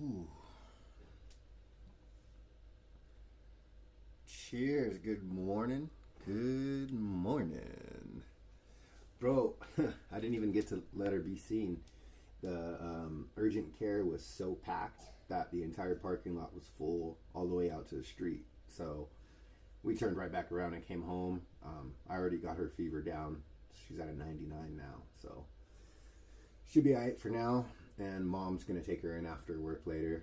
Ooh. Cheers. Good morning. Good morning. Bro, I didn't even get to let her be seen. The urgent care was so packed that the entire parking lot was full all the way out to the street. So we turned right back around and came home. I already got her fever down. She's at a 99 now. So she'll be all right for now. And mom's going to take her in after work later.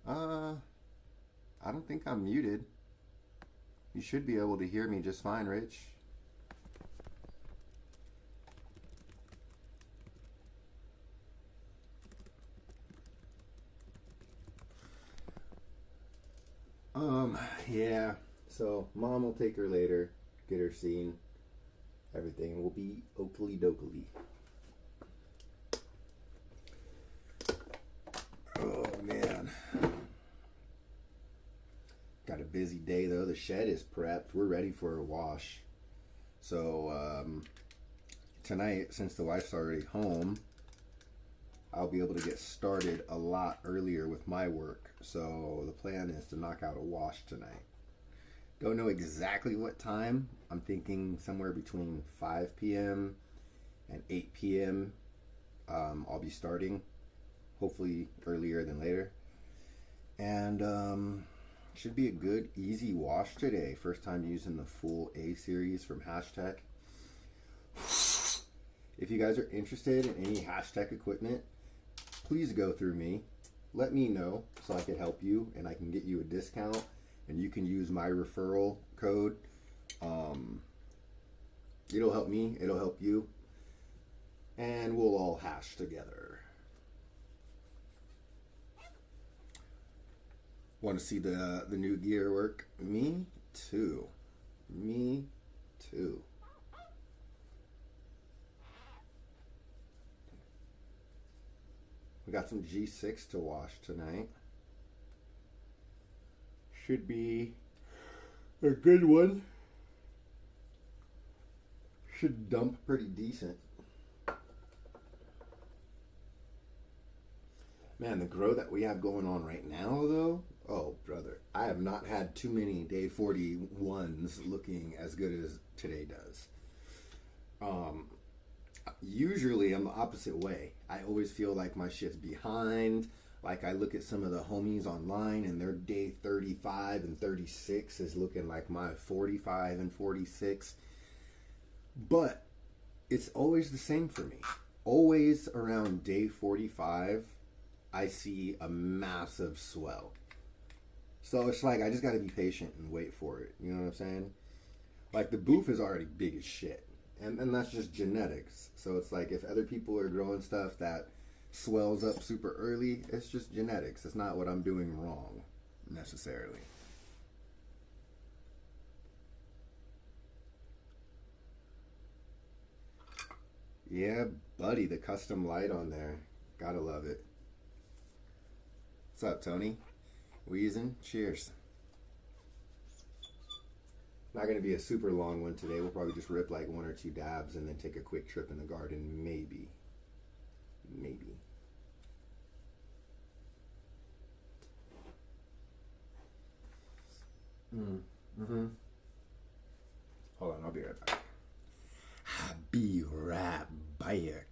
I don't think I'm muted. You should be able to hear me just fine, Rich. Yeah. So mom will take her later, get her seen. Everything will be oakley dokley. Oh man. Got a busy day though. The shed is prepped. We're ready for a wash. So tonight, since the wife's already home, I'll be able to get started a lot earlier with my work. So the plan is to knock out a wash tonight. Don't know exactly what time. I'm thinking somewhere between 5 p.m. and 8 p.m. I'll be starting. Hopefully earlier than later. And should be a good, easy wash today. First time using the full A series from Hashtag. If you guys are interested in any Hashtag equipment, please go through me. Let me know so I can help you and I can get you a discount and you can use my referral code. It'll help me, it'll help you, and we'll all hash together. Want to see the new gear work? Me too. Me too. We got some G6 to wash tonight. Should be a good one. Should dump pretty decent. Man, the grow that we have going on right now though, oh brother, I have not had too many day 41s looking as good as today does. Usually I'm the opposite way. I always feel like my shit's behind. Like I look at some of the homies online and their day 35 and 36 is looking like my 45 and 46. But it's always the same for me. Always around day 45, I see a massive swell. So it's like I just gotta be patient and wait for it. You know what I'm saying? Like the booth is already big as shit. And that's just genetics. So it's like if other people are growing stuff that swells up super early, it's just genetics. It's not what I'm doing wrong necessarily. Yeah, buddy, the custom light on there. Gotta love it. What's up, Tony? Wheezing? Cheers. Not going to be a super long one today. We'll probably just rip like 1 or 2 dabs and then take a quick trip in the garden. Maybe. Mm-hmm. Hold on, I'll be right back. I'll be right back.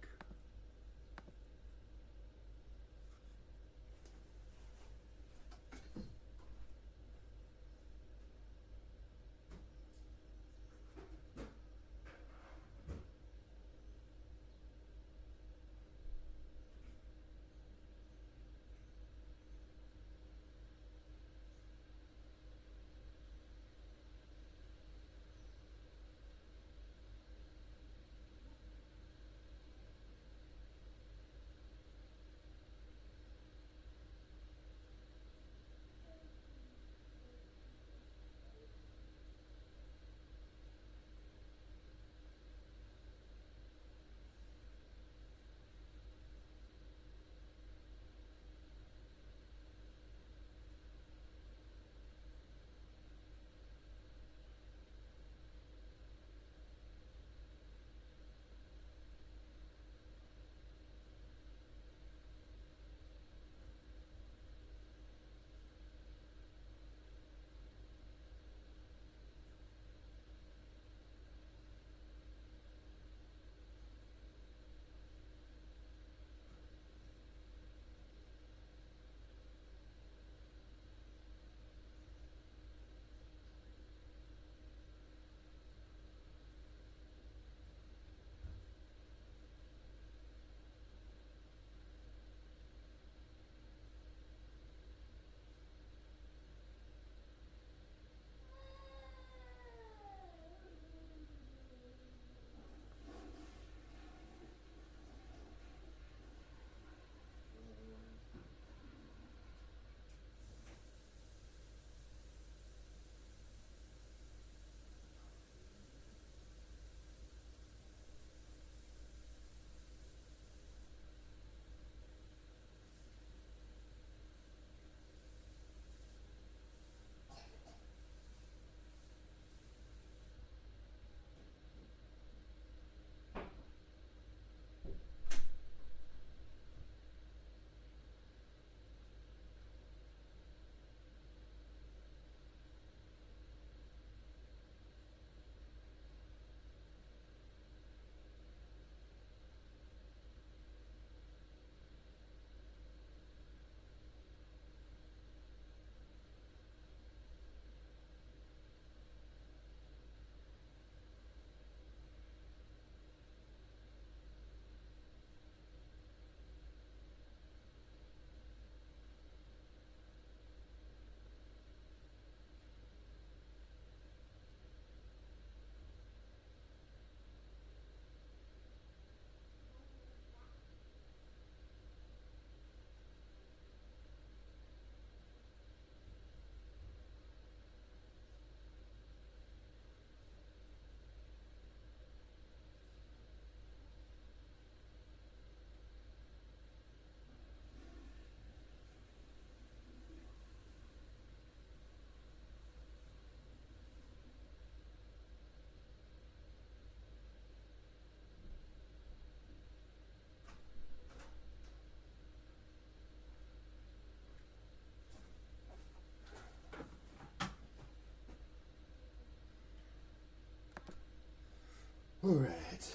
Alright.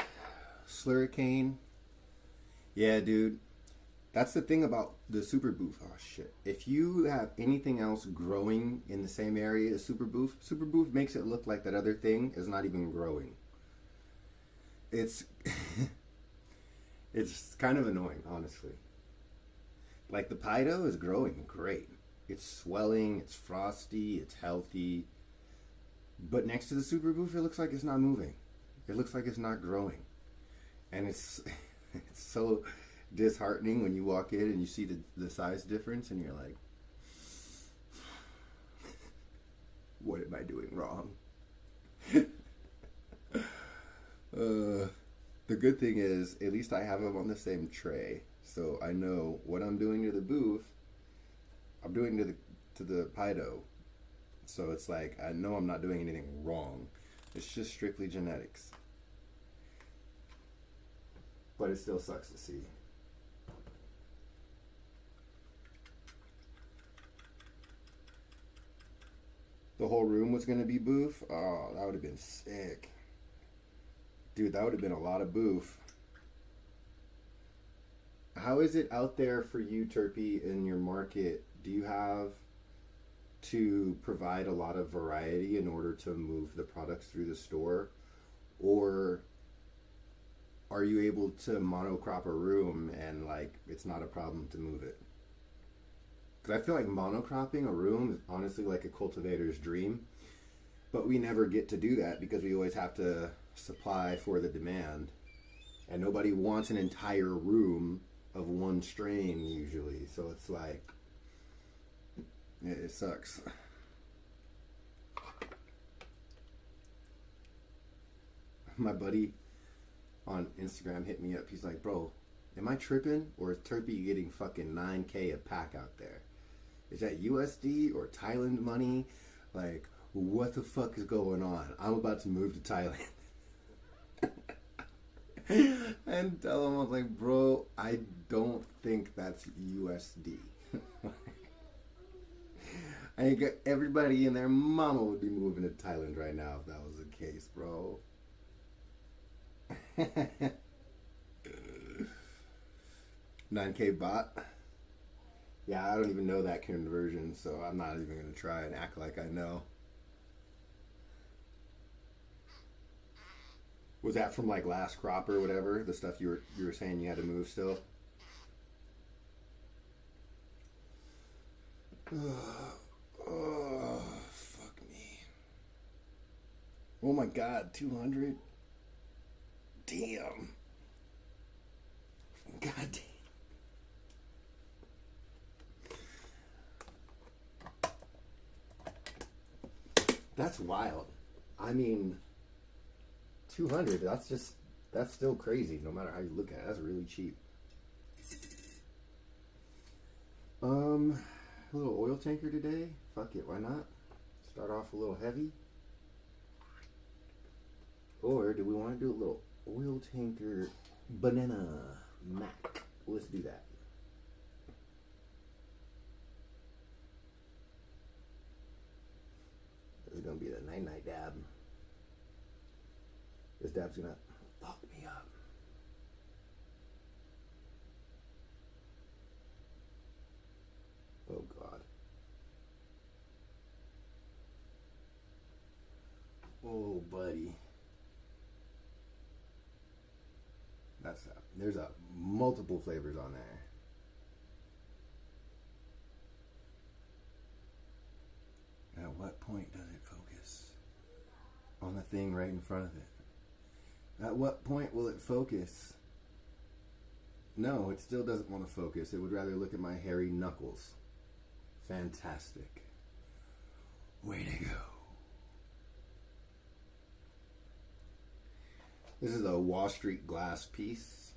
Slurricane. Yeah, dude. That's the thing about the super boof. Oh, shit. If you have anything else growing in the same area as super boof makes it look like that other thing is not even growing. It's it's kind of annoying, honestly. Like the Pido is growing great. It's swelling, it's frosty, it's healthy. But next to the super boof, it looks like it's not moving. It looks like it's not growing. And it's so disheartening when you walk in and you see the size difference and you're like, what am I doing wrong? The good thing is, at least I have them on the same tray, so I know what I'm doing to the booth, I'm doing to the Pido. So it's like, I know I'm not doing anything wrong. It's just strictly genetics. But it still sucks to see. The whole room was going to be boof. Oh, that would have been sick. Dude, that would have been a lot of boof. How is it out there for you, Terpy, in your market? Do you have to provide a lot of variety in order to move the products through the store? Or are you able to monocrop a room and like it's not a problem to move it? Because I feel like monocropping a room is honestly like a cultivator's dream, but we never get to do that because we always have to supply for the demand, and nobody wants an entire room of one strain usually, so it's like it sucks. My buddy on Instagram hit me up. He's like, bro, am I tripping, or is Terpy getting fucking 9K a pack out there? Is that USD or Thailand money? Like, what the fuck is going on? I'm about to move to Thailand. And tell him, I was like, bro, I don't think that's USD. I think everybody and their mama would be moving to Thailand right now if that was the case, bro. $9K baht. Yeah, I don't even know that conversion, so I'm not even gonna try and act like I know. Was that from like last crop or whatever? The stuff you were saying you had to move still? Oh, fuck me. Oh my god, 200? Damn. God damn. That's wild. I mean, 200, that's still crazy no matter how you look at it. That's really cheap. A little oil tanker today. Fuck it, why not? Start off a little heavy. Or do we want to do a little oil tanker banana mac? Let's do that. This is gonna be the night dab. This dab's gonna fuck me up. Oh god. Oh buddy. That's there's multiple flavors on there. At what point does it focus on the thing right in front of it? At what point will it focus? No, it still doesn't want to focus. It would rather look at my hairy knuckles. Fantastic. Way to go. This is a Wall Street glass piece.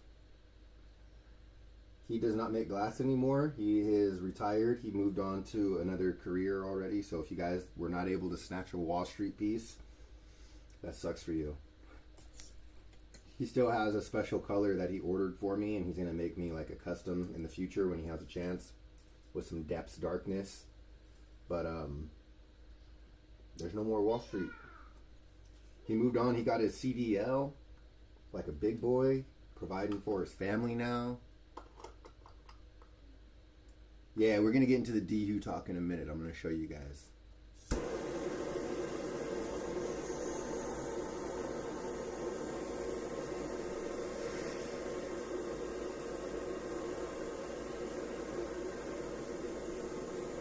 He does not make glass anymore. He is retired. He moved on to another career already. So if you guys were not able to snatch a Wall Street piece, that sucks for you. He still has a special color that he ordered for me, and he's going to make me like a custom in the future when he has a chance with some depths darkness. But there's no more Wall Street. He moved on. He got his CDL. like a big boy, providing for his family now. Yeah, we're going to get into the DEHU talk in a minute. I'm going to show you guys.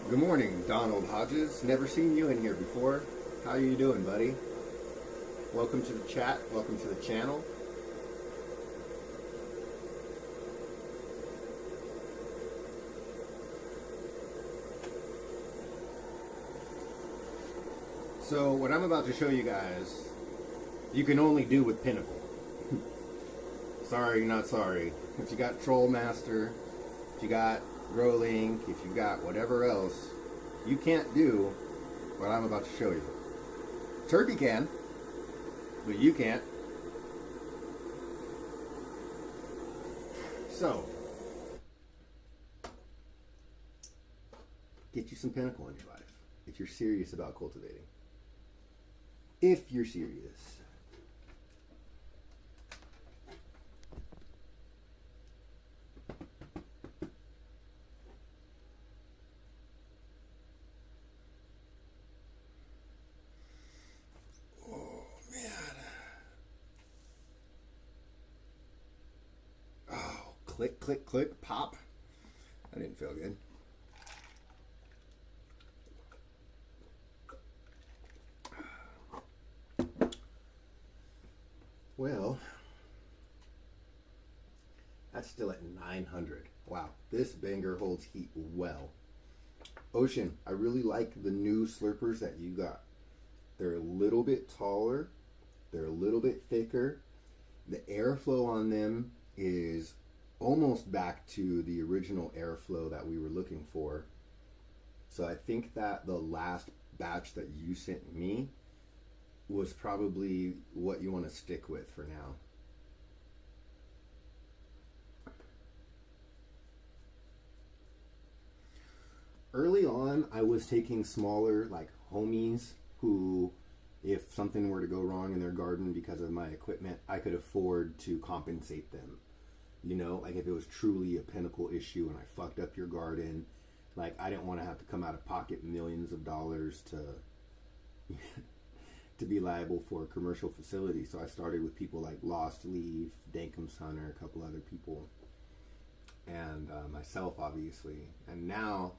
Good morning, Donald Hodges. Never seen you in here before. How are you doing, buddy? Welcome to the chat. Welcome to the channel. So what I'm about to show you guys, you can only do with Pinnacle. Sorry, not sorry. If you got Troll Master, if you got Rolink, if you got whatever else, you can't do what I'm about to show you. Turkey can, but you can't. So, get you some Pinnacle in your life if you're serious about cultivating. If you're serious. Oh, man. Oh, click, click, click, pop. That didn't feel good. Well, that's still at 900. Wow, this banger holds heat well. Ocean, I really like the new slurpers that you got. They're a little bit taller. They're a little bit thicker. The airflow on them is almost back to the original airflow that we were looking for. So I think that the last batch that you sent me was probably what you want to stick with for now. Early on, I was taking smaller, like homies who, if something were to go wrong in their garden because of my equipment, I could afford to compensate them. You know, like if it was truly a Pinnacle issue and I fucked up your garden, like I didn't want to have to come out of pocket millions of dollars to to be liable for a commercial facility. So I started with people like Lost Leaf, Dankum's Hunter, a couple other people, and myself, obviously. And now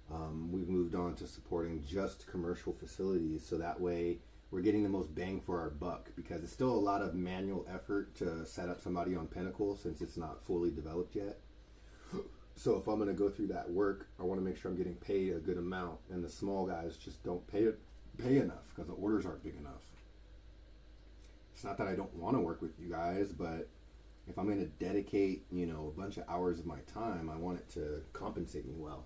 we've moved on to supporting just commercial facilities, so that way we're getting the most bang for our buck, because it's still a lot of manual effort to set up somebody on Pinnacle since it's not fully developed yet. So if I'm going to go through that work, I want to make sure I'm getting paid a good amount, and the small guys just don't pay enough because the orders aren't big enough. It's not that I don't want to work with you guys, but if I'm going to dedicate, you know, a bunch of hours of my time, I want it to compensate me well.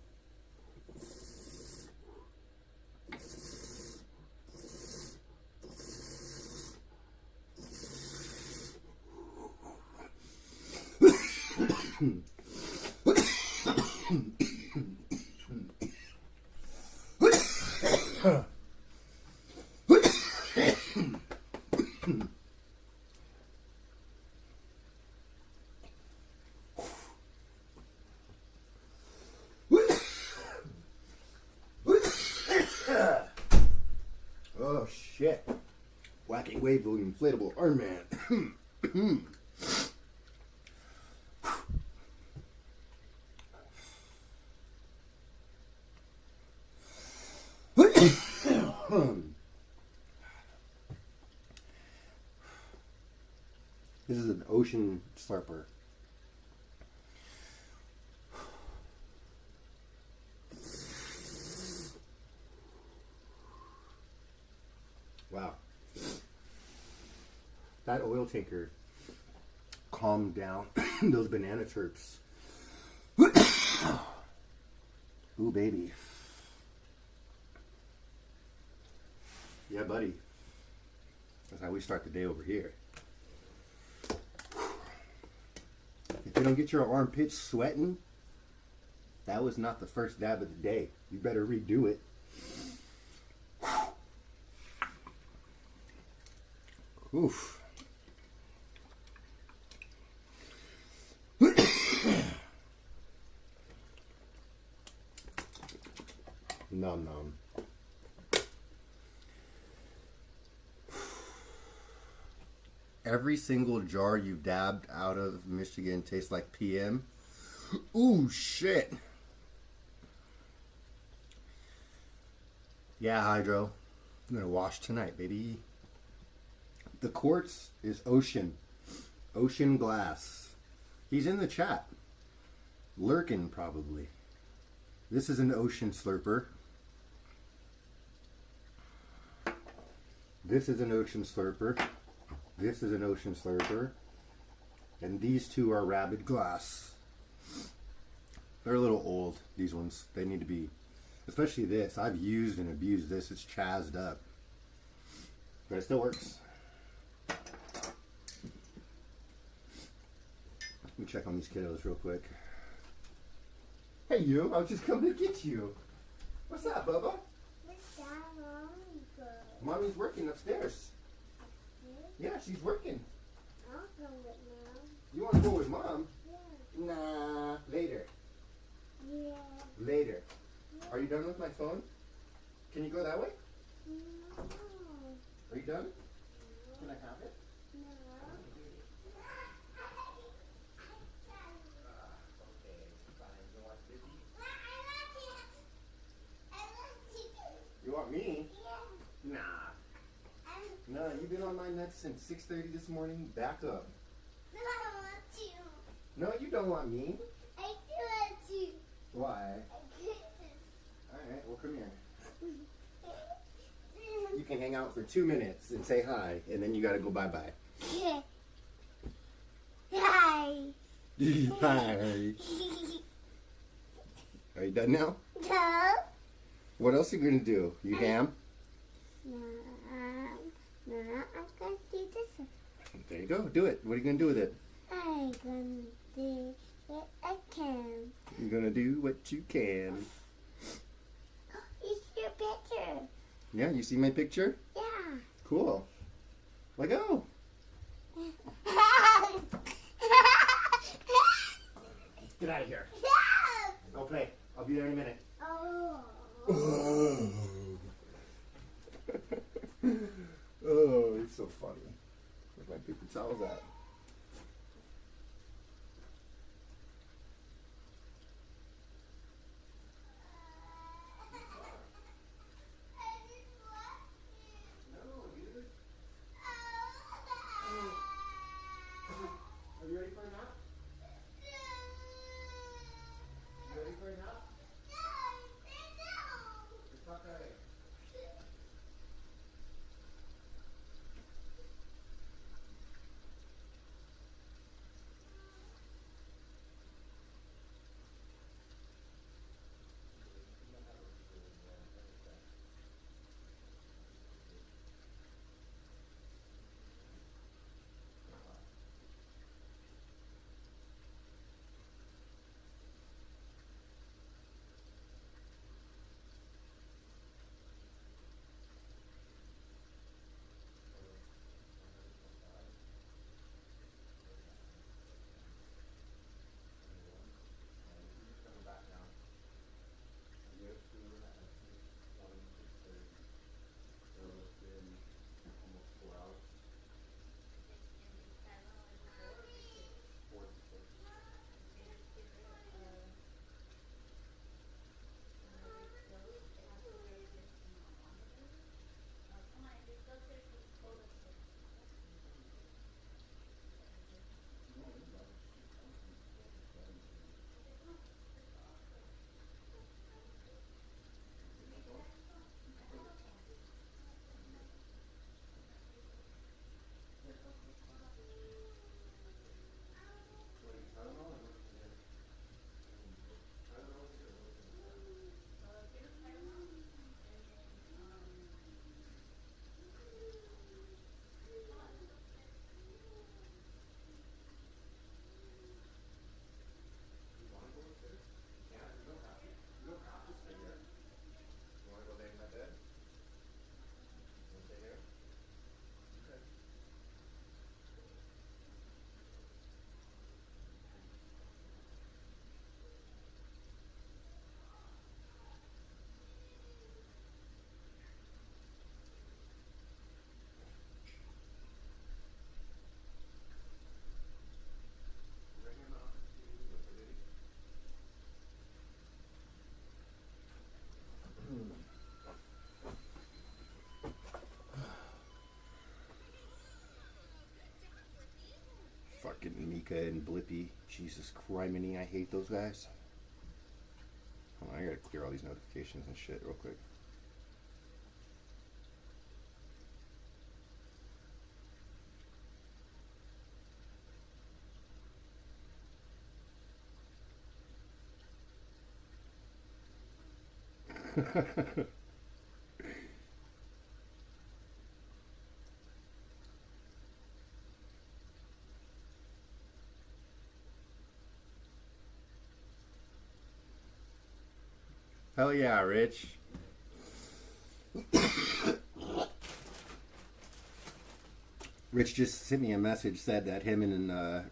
Oh shit. Wacky wave inflatable arm man. This is an ocean slurper. Wow. That oil tanker calmed down those banana terps. Ooh, baby. Yeah, buddy. That's how we start the day over here. If you don't get your armpits sweating, that was not the first dab of the day. You better redo it. Oof. Nom nom. Every single jar you've dabbed out of Michigan tastes like PM. Ooh, shit. Yeah, Hydro. I'm gonna wash tonight, baby. The quartz is ocean. Ocean glass. He's in the chat. Lurking, probably. This is an ocean slurper. This is an ocean slurper. This is an ocean slurper. And these two are rabid glass. They're a little old, these ones. They need to be, especially this. I've used and abused this. It's chazzed up. But it still works. Let me check on these kiddos real quick. Hey you, I was just coming to get you. What's up, Bubba? What's that, Mom? Mommy's working upstairs. Yeah, she's working. I'll go with Mom. You want to go with Mom? Yeah. Nah, later. Yeah. Later. Are you done with my phone? Can you go that way? No. Are you done? Can I have it? No. Okay, fine. You want Vicky? I want you. You want me? Yeah. Nah. No, you've been on my nuts since 6:30 this morning. Back up. No, I want you. No, you don't want me. I do want you. Why? I can't. Alright, well come here. You can hang out for 2 minutes and say hi, and then you gotta go bye-bye. Yeah. Hi. Hi. Are you done now? No. What else are you gonna do? You ham? No, I'm going to do this. There you go. Do it. What are you gonna do with it? I'm going to do what I can. You're gonna do what you can. It's your picture. Yeah, you see my picture? Yeah. Cool. Let go. Get out of here. Go play. I'll be there in a minute. Oh. Oh, it's so funny. Where's my paper towels at? No, dude. Are you ready for a nap? You ready for a nap? It's not that way. Freaking Mika and Blippy. Jesus criminy, I hate those guys. Hold on, I gotta clear all these notifications and shit real quick. Hell yeah, Rich. Rich just sent me a message, said that him and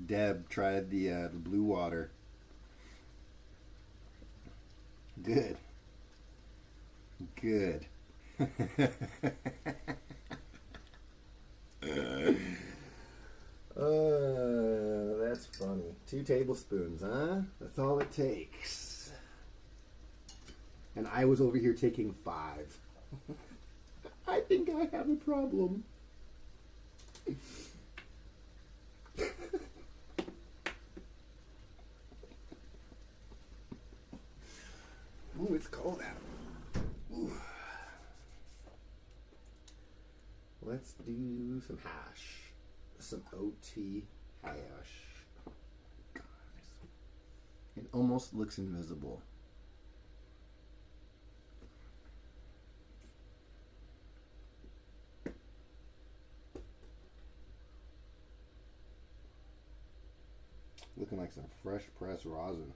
Deb tried the blue water. Good. Good. That's funny. 2 tablespoons, huh? That's all it takes. And I was over here taking 5. I think I have a problem. Ooh, it's cold out. Ooh. Let's do some hash. Some OT hash. God. It almost looks invisible. Looking like some fresh pressed rosin.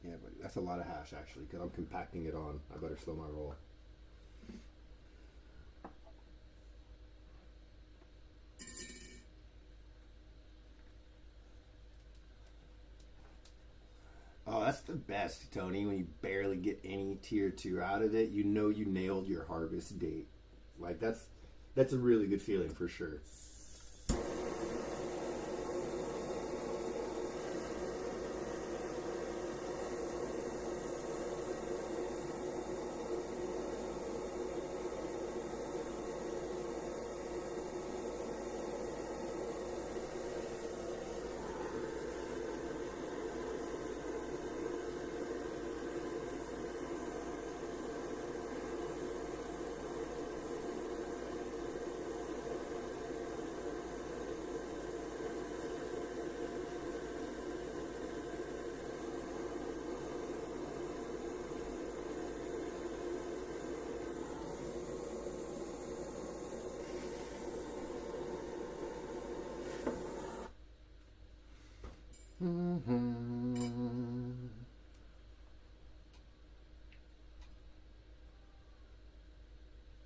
Yeah, but that's a lot of hash actually, because I'm compacting it on. I better slow my roll. Oh, that's the best, Tony, when you barely get any tier 2 out of it. You know you nailed your harvest date. Like, that's a really good feeling for sure.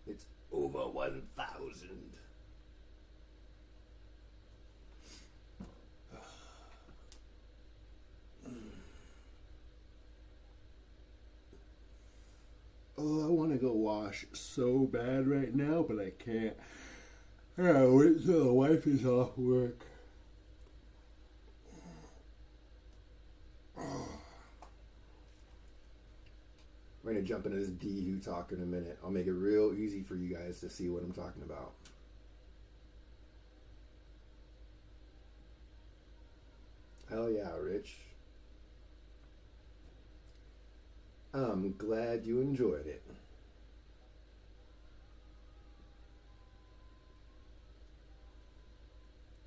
It's over 1,000. Oh, I want to go wash so bad right now, but I can't. I gotta wait till the wife is off work. We're going to jump into this DEHU talk in a minute. I'll make it real easy for you guys to see what I'm talking about. Hell yeah, Rich. I'm glad you enjoyed it.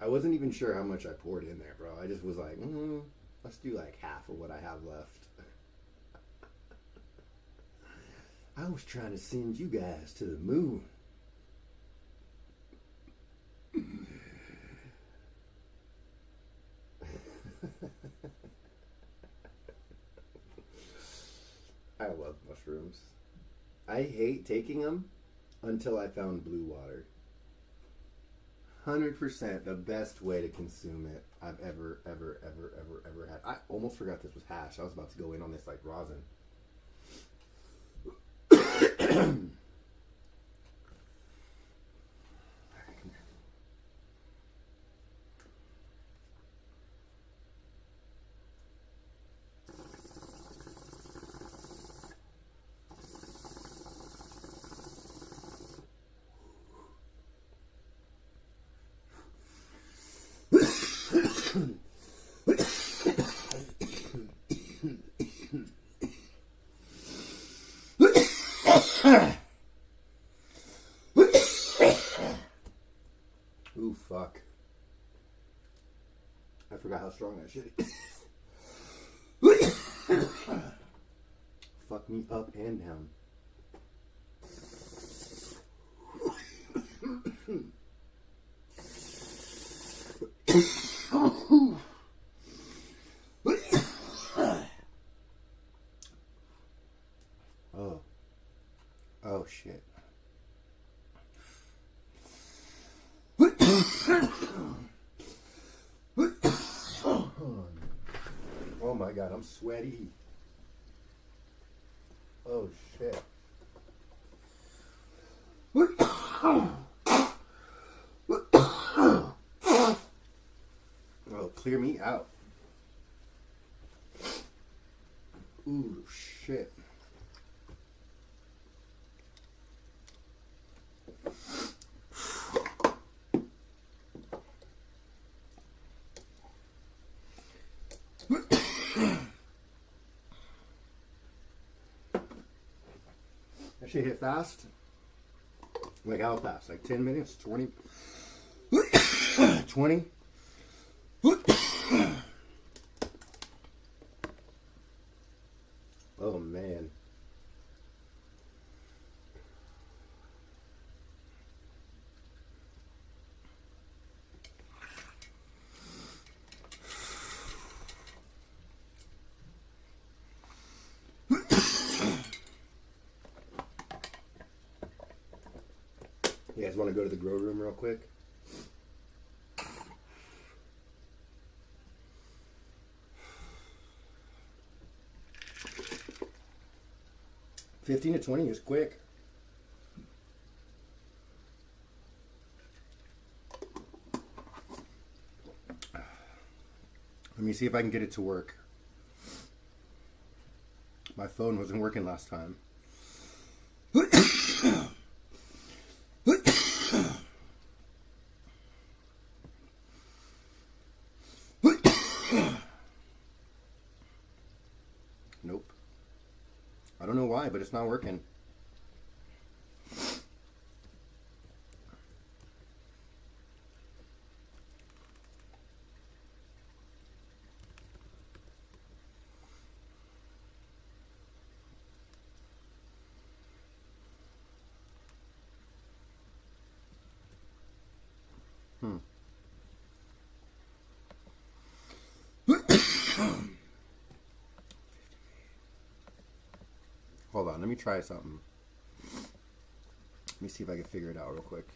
I wasn't even sure how much I poured in there, bro. I just was like, let's do like half of what I have left. I was trying to send you guys to the moon. I love mushrooms. I hate taking them until I found blue water. 100% the best way to consume it I've ever had. I almost forgot this was hash. I was about to go in on this like rosin. Ooh, fuck. I forgot how strong that shit is. Fuck me up and down. Oh. Oh, shit. Oh my god, I'm sweaty. Oh shit. Oh, clear me out. Ooh, shit. That shit hit fast. Like how fast? Like 10 minutes? 20? 20? Oh man. You guys want to go to the grow room real quick? $15 to $20 is quick. Let me see if I can get it to work. My phone wasn't working last time. Nope. I don't know why, but it's not working. Hold on, let me try something. Let me see if I can figure it out real quick.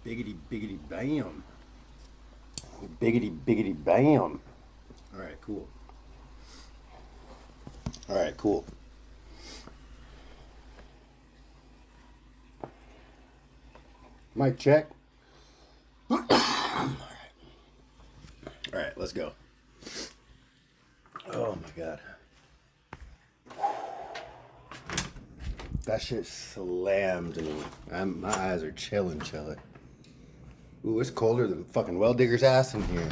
Biggity biggity bam. Biggity biggity bam. Alright, cool. Alright, cool. Mic check. Alright, let's go. Oh my god. That shit slammed me. My eyes are chilling. Ooh, it's colder than fucking well digger's ass in here.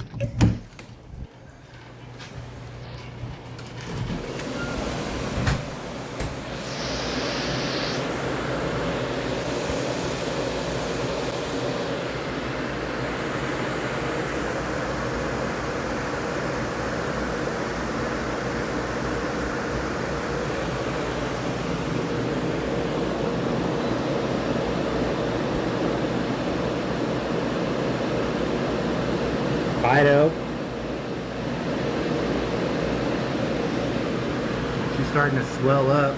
Fido. She's starting to swell up.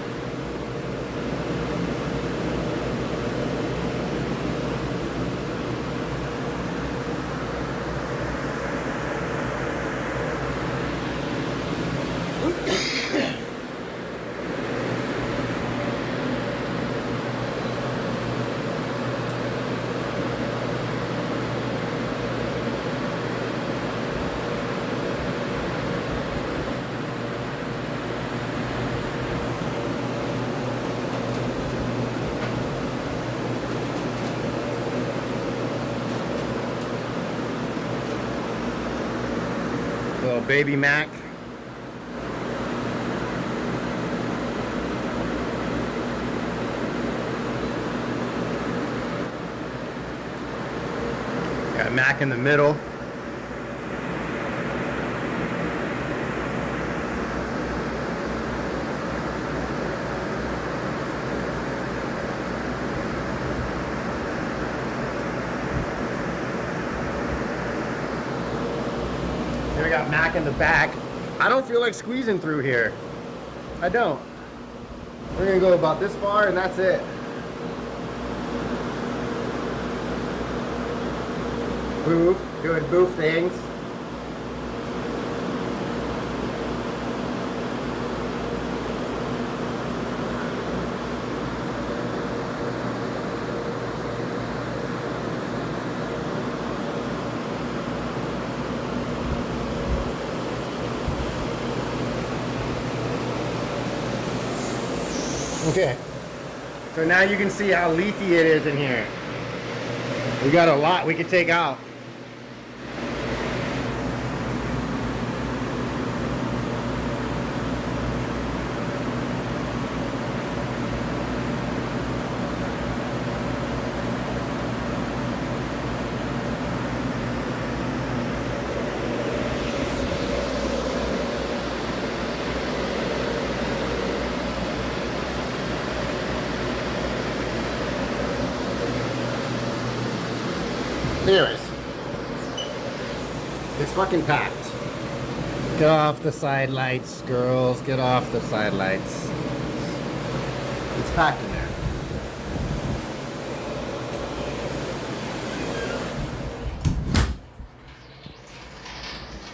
little baby Mac. Got Mac in the middle. Here we got Mac in the back. I don't feel like squeezing through here. I don't. We're gonna go about this far and that's it. Boof, doing boof things. Okay, so now you can see how leafy it is in here. We got a lot we could take out. Anyways, it's fucking packed. Get off the side lights, girls. Get off the side lights. It's packed in there.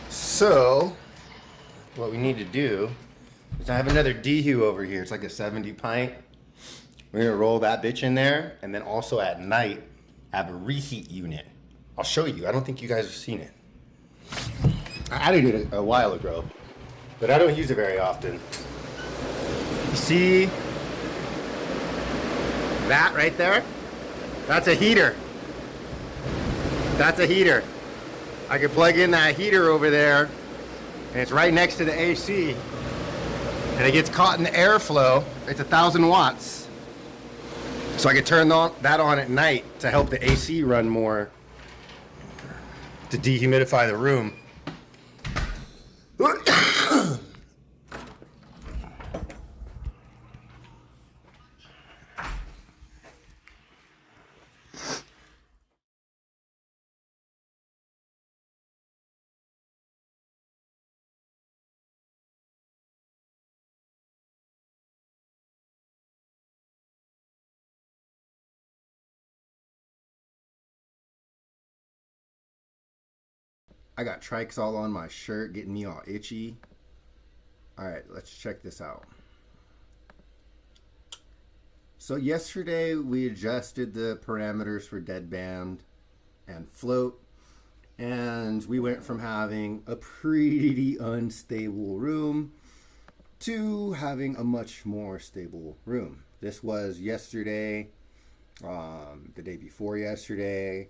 So, what we need to do is I have another DEHU over here. It's like a 70 pint. We're gonna roll that bitch in there, and then also at night, have a reheat unit. I'll show you. I don't think you guys have seen it. I added it a while ago, but I don't use it very often. You see that right there? That's a heater. That's a heater. I could plug in that heater over there, and it's right next to the AC. And it gets caught in the airflow. It's 1,000 watts. So I could turn that on at night to help the AC run more, to dehumidify the room. I got trikes all on my shirt, getting me all itchy. Alright, let's check this out. So yesterday we adjusted the parameters for deadband and float, and we went from having a pretty unstable room to having a much more stable room. This was yesterday, the day before yesterday.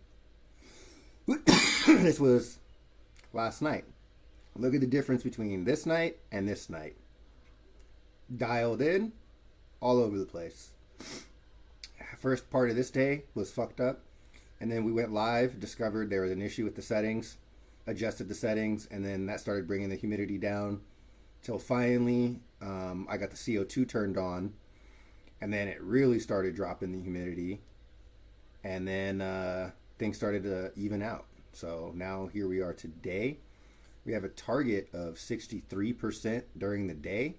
This was last night. Look at the difference between this night and this night. Dialed in, all over the place. First part of this day was fucked up, and then we went live, discovered there was an issue with the settings, adjusted the settings, and then that started bringing the humidity down till finally I got the CO2 turned on, and then it really started dropping the humidity, and then things started to even out. So now here we are today. We have a target of 63% during the day.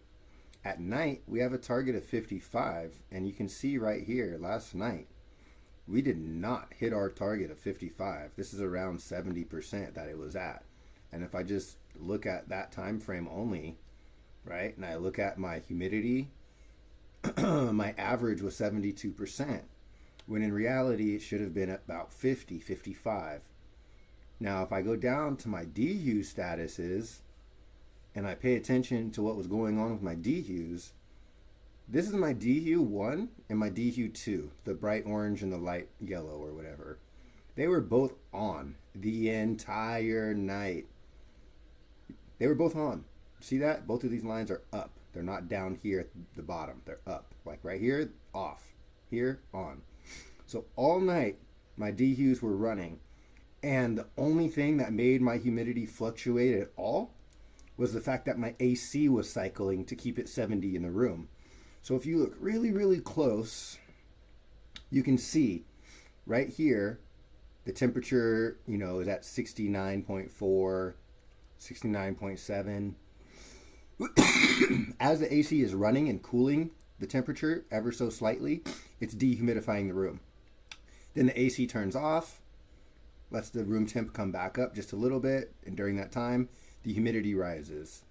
At night, we have a target of 55%. And you can see right here, last night, we did not hit our target of 55%. This is around 70% that it was at. And if I just look at that time frame only, right, and I look at my humidity, my average was 72%. When in reality, it should have been about 50, 55. Now, if I go down to my DEHU statuses and I pay attention to what was going on with my DEHUs, this is my DEHU 1 and my DEHU 2, the bright orange and the light yellow or whatever. They were both on the entire night. They were both on. See that? Both of these lines are up. They're not down here at the bottom. They're up. Like right here, off. Here, on. So all night, my DEHUs were running. And the only thing that made my humidity fluctuate at all was the fact that my AC was cycling to keep it 70 in the room. So if you look really, really close, you can see right here, the temperature, is at 69.4, 69.7. As the AC is running and cooling the temperature ever so slightly, it's dehumidifying the room. Then the AC turns off, lets the room temp come back up just a little bit, and during that time, the humidity rises.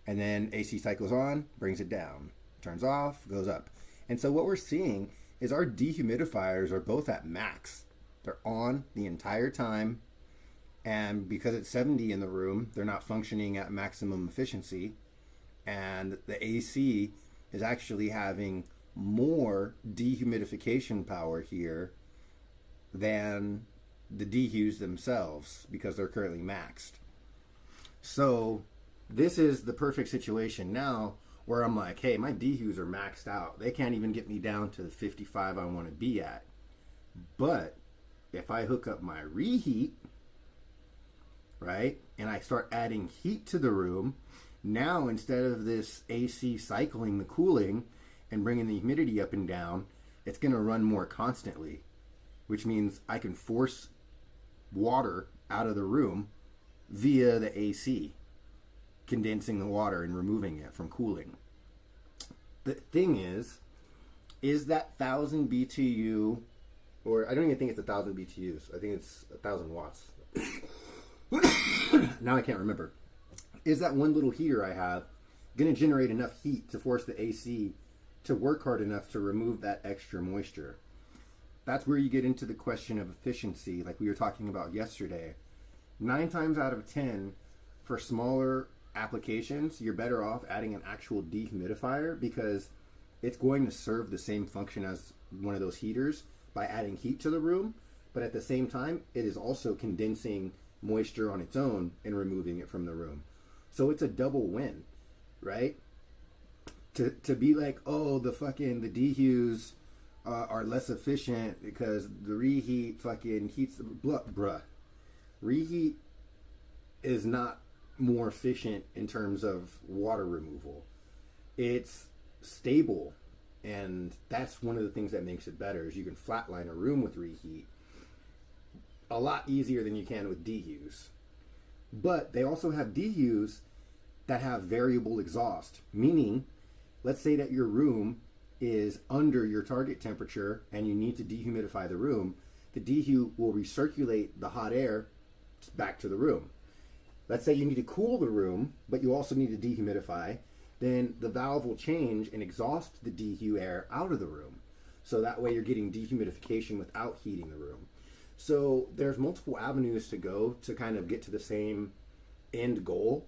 And then AC cycles on, brings it down. Turns off, goes up. And so what we're seeing is our dehumidifiers are both at max. They're on the entire time. And because it's 70 in the room, they're not functioning at maximum efficiency. And the AC is actually having more dehumidification power here than the DEHUs themselves because they're currently maxed. So this is the perfect situation now where I'm like, hey, my DEHUs are maxed out. They can't even get me down to the 55 I want to be at. But if I hook up my reheat, right, and I start adding heat to the room, now instead of this AC cycling the cooling and bringing the humidity up and down, it's going to run more constantly, which means I can force water out of the room via the AC, condensing the water and removing it from cooling. The thing is that 1,000 BTU, or I don't even think it's 1,000 BTUs. I think it's 1,000 watts. Now I can't remember. Is that one little heater I have going to generate enough heat to force the AC to work hard enough to remove that extra moisture? That's where you get into the question of efficiency, like we were talking about yesterday. 9 times out of 10, for smaller applications, you're better off adding an actual dehumidifier because it's going to serve the same function as one of those heaters by adding heat to the room, but at the same time, it is also condensing moisture on its own and removing it from the room. So it's a double win, right? To be like, oh, the DEHUs are less efficient because the reheat fucking heats the bruh. Reheat is not more efficient in terms of water removal. It's stable, and that's one of the things that makes it better is you can flatline a room with reheat a lot easier than you can with DEHUs. But they also have DEHUs that have variable exhaust, meaning let's say that your room is under your target temperature and you need to dehumidify the room. The DEHU will recirculate the hot air back to the room. Let's say you need to cool the room, but you also need to dehumidify. Then the valve will change and exhaust the DEHU air out of the room. So that way you're getting dehumidification without heating the room. So there's multiple avenues to go to kind of get to the same end goal.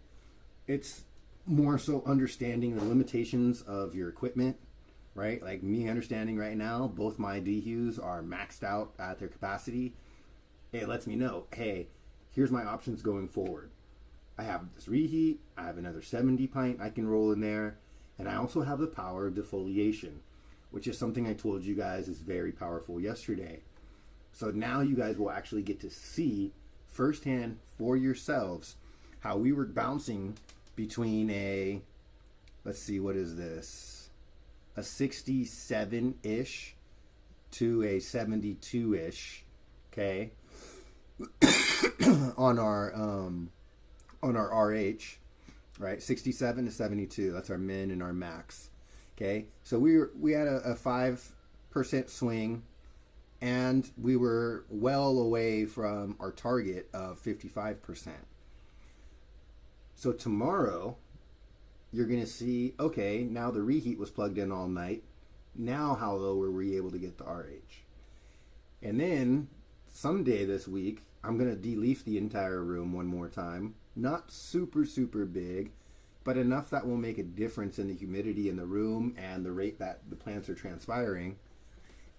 It's more so understanding the limitations of your equipment, right? Like me understanding right now, both my DEHUs are maxed out at their capacity. It lets me know, hey, here's my options going forward. I have this reheat, I have another 70 pint I can roll in there, and I also have the power of defoliation, which is something I told you guys is very powerful yesterday. So now you guys will actually get to see firsthand for yourselves how we were bouncing between a, let's see, what is this? A 67-ish to a 72-ish, okay? on our RH, right? 67 to 72. That's our min and our max. Okay, so we had a 5% swing, and we were well away from our target of 55%. So tomorrow, you're going to see, okay, now the reheat was plugged in all night. Now how low were we able to get the RH? And then someday this week, I'm going to de-leaf the entire room one more time. Not super, super big, but enough that will make a difference in the humidity in the room and the rate that the plants are transpiring.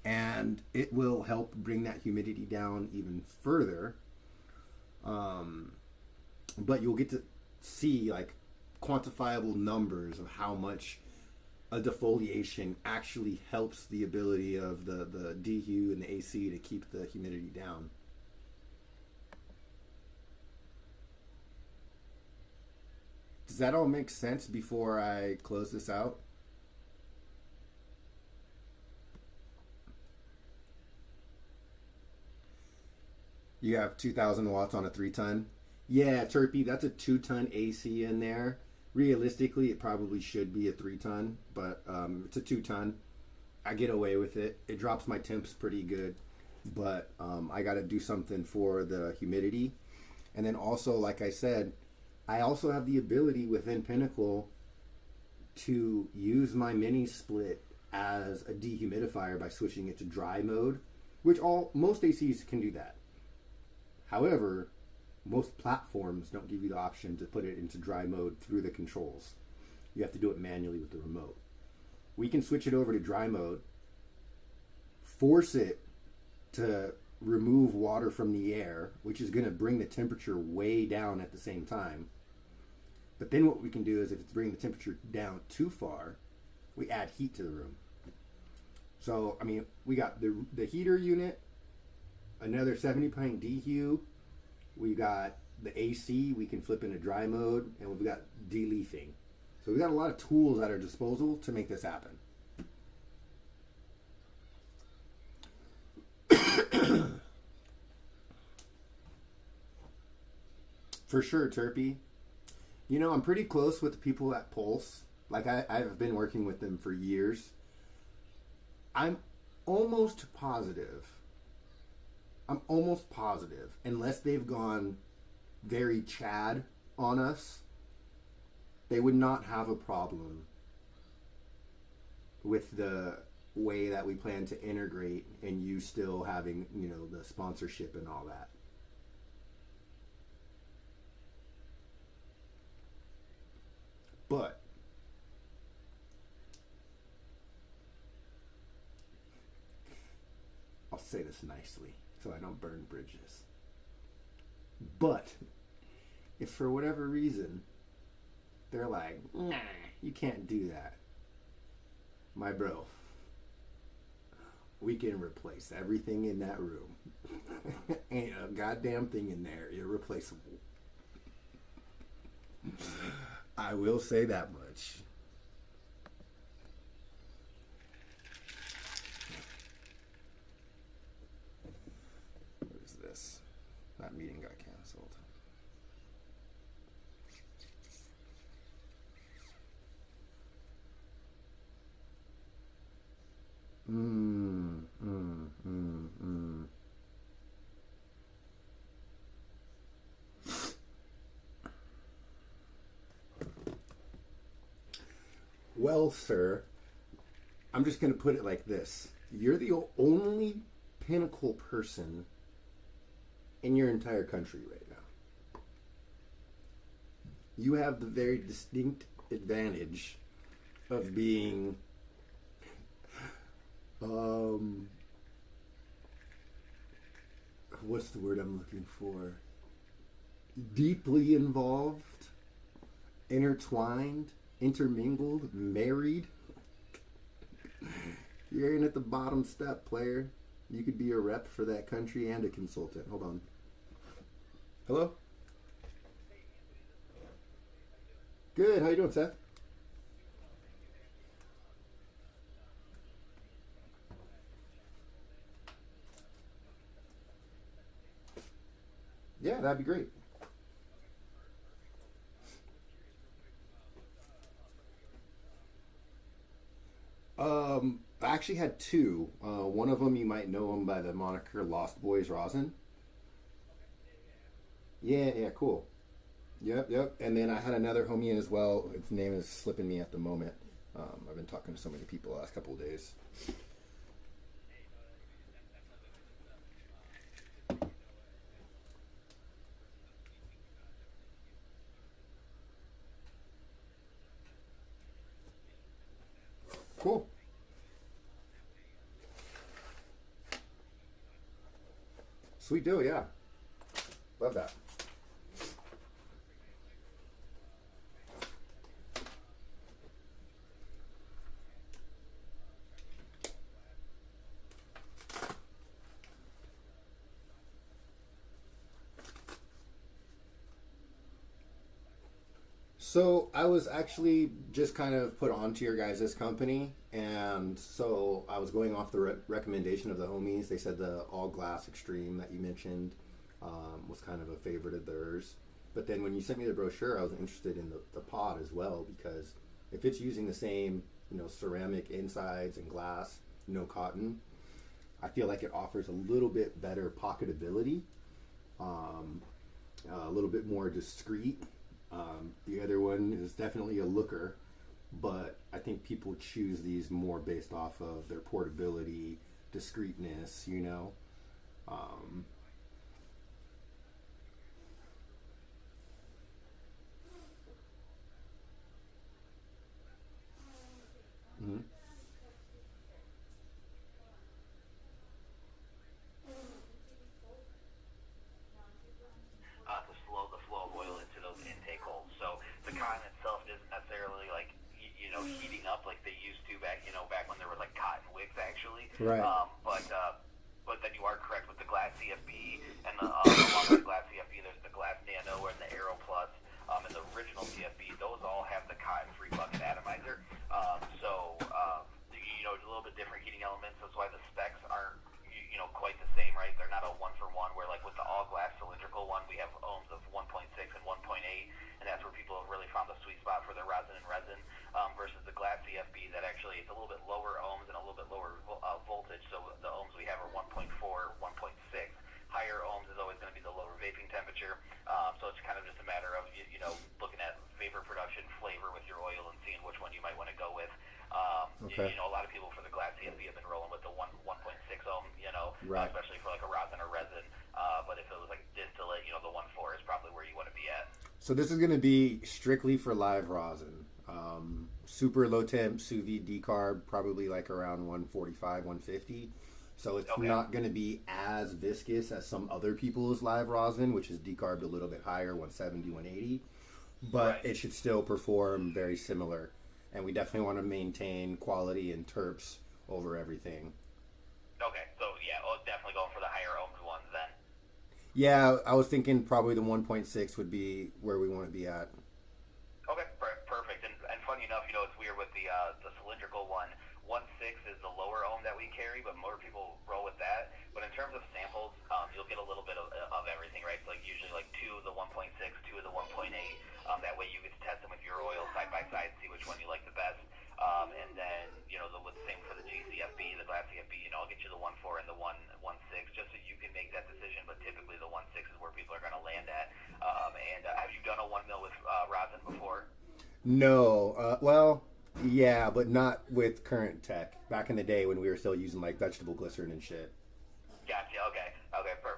And it will help bring that humidity down even further. But you'll get to see like quantifiable numbers of how much a defoliation actually helps the ability of the DEHU and the AC to keep the humidity down. Does that all make sense before I close this out? You have 2,000 watts on a 3-ton. Yeah, Turpy, that's a 2-ton AC in there. Realistically, it probably should be a 3-ton, but it's a 2-ton. I get away with it. It drops my temps pretty good, but I got to do something for the humidity. And then also, like I said, I also have the ability within Pinnacle to use my mini split as a dehumidifier by switching it to dry mode, which most ACs can do that. However, most platforms don't give you the option to put it into dry mode through the controls. You have to do it manually with the remote. We can switch it over to dry mode, force it to remove water from the air, which is going to bring the temperature way down at the same time. But then what we can do is if it's bringing the temperature down too far, we add heat to the room. So, I mean, we got the heater unit, another 70-pint DEHU. We got the AC we can flip into dry mode, and we've got de-leafing. So we got a lot of tools at our disposal to make this happen. For sure, Turpy. You know, I'm pretty close with the people at Pulse. Like, I've been working with them for years. I'm almost positive, unless they've gone very Chad on us, they would not have a problem with the way that we plan to integrate and you still having, you know, the sponsorship and all that. But I'll say this nicely so I don't burn bridges. But if for whatever reason they're like, nah, you can't do that, my bro, we can replace everything in that room. Ain't a goddamn thing in there irreplaceable. I will say that much. What is this? That meeting got canceled. Well, sir, I'm just going to put it like this. You're the only Pinnacle person in your entire country right now. You have the very distinct advantage of being what's the word I'm looking for? Deeply involved, intertwined, intermingled, married. You're in at the bottom step, player. You could be a rep for that country and a consultant. Hold on. Hello? Good. How you doing, Seth? Yeah, that'd be great. I actually had two. One of them, you might know him by the moniker Lost Boys Rosin. Yeah, cool. Yep. And then I had another homie in as well. Its name is slipping me at the moment. I've been talking to so many people the last couple of days. Cool. Sweet deal, yeah. Love that. So I was actually just kind of put onto your guys' company, and so I was going off the recommendation of the homies. They said the all glass extreme that you mentioned was kind of a favorite of theirs. But then when you sent me the brochure, I was interested in the pod as well, because if it's using the same, ceramic insides and glass, no cotton, I feel like it offers a little bit better pocketability, a little bit more discreet. The other one is definitely a looker, but I think people choose these more based off of their portability, discreetness, Mhm. The flow of oil into those intake holes. So the cotton itself isn't necessarily like heating up like they used to back when there were like cotton wicks actually. Right. But then you are correct with the glass CFB and along with the glass CFB, there's the glass Nano and the Aero Plus, and the original CFB. Those all have the cotton-free bucket atomizer. It's a little bit different heating elements. That's why the specs aren't quite the same, right? They're not a one for one. Where like with the all glass cylindrical one, we have ohms of 1.6 and 1.8, and that's where people have really found the sweet spot for their rosin and resin. Versus the glass CFB, that actually it's a little bit lower ohms and a little bit lower voltage. So the ohms we have are 1.4, 1.6. Higher ohms is always going to be the lower vaping temperature. So it's kind of just a matter of looking at vapor production, flavor with your oil, and seeing which one you might want to go with. Okay. A lot of people for the glass CFB have been rolling with the 1.6 ohm, Right. especially for like a rosin or resin. But if it was like distillate, the 1.4 is probably where you want to be at. So this is going to be strictly for live rosin. Super low temp sous vide decarb, probably like around 145, 150. So it's not going to be as viscous as some other people's live rosin, which is decarbed a little bit higher, 170, 180. But it should still perform very similar. And we definitely want to maintain quality and terps over everything. Okay, so yeah, definitely going for the higher ohms ones then. Yeah, I was thinking probably the 1.6 would be where we want to be at. Okay, perfect. And funny enough, it's weird with the cylindrical one. 1.6 is the lower ohm that we carry, but more people roll with that. But in terms of samples, you'll get a little bit of everything, right? So like usually like 2 of the 1.6, 2 of the 1.8. That way you get to test them with your oil side by side, see which one you like the best. And then, the same for the GCFB, the glass CFB, I'll get you the 1.4 and the 1.6 just so you can make that decision. But typically the 1.6 is where people are going to land at. Have you done a 1 mil with rosin before? No. Well, yeah, but not with current tech. Back in the day when we were still using like vegetable glycerin and shit. Gotcha. Okay.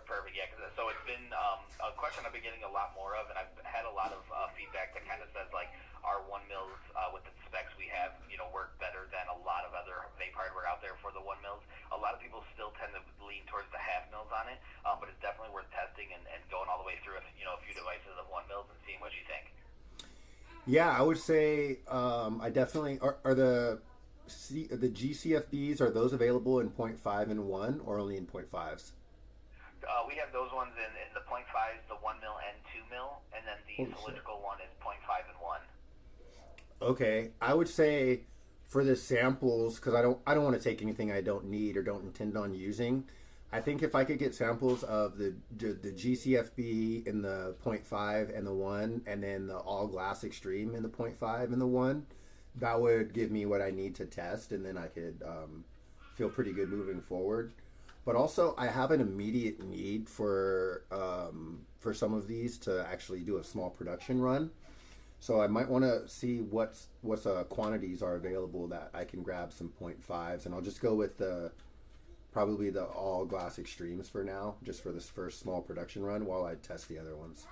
Perfect. Yeah. So it's been a question I've been getting a lot more of, and I've had a lot of feedback that kind of says like our 1 mils with the specs we have, work better than a lot of other vape hardware out there for the 1 mils. A lot of people still tend to lean towards the half mils on it, but it's definitely worth testing and going all the way through a few devices of 1 mils and seeing what you think. Yeah, I would say I definitely are the GCFBs, are those available in 0.5 and 1 or only in 0.5s? We have those ones in the 0.5s, the 1 mil and 2 mil, and then the cylindrical one is 0.5 and 1. Okay, I would say for the samples, because I don't want to take anything I don't need or don't intend on using. I think if I could get samples of the GCFB in the 0.5 and the 1, and then the all glass extreme in the 0.5 and the 1, that would give me what I need to test, and then I could feel pretty good moving forward. But also, I have an immediate need for some of these to actually do a small production run. So I might want to see what quantities are available that I can grab some 0.5s, and I'll just go with probably the all glass extremes for now, just for this first small production run while I test the other ones.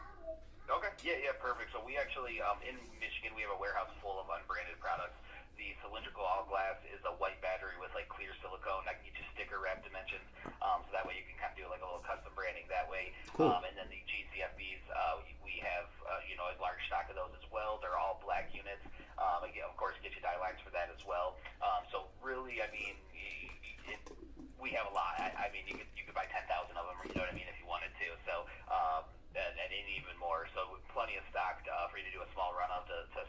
Okay, yeah, perfect. So we actually, in Michigan, we have a warehouse full of unbranded products. The cylindrical all glass is a white battery with like clear silicone. I can get you sticker wrap dimensions, so that way you can kind of do like a little custom branding that way. Cool. And then the GCFBs, we have a large stock of those as well. They're all black units. Again, of course, get you dye lines for that as well. So really, I mean, we have a lot. I mean, you could buy 10,000 of them, you know what I mean, if you wanted to. So and even more. So plenty of stock for you to do a small run of to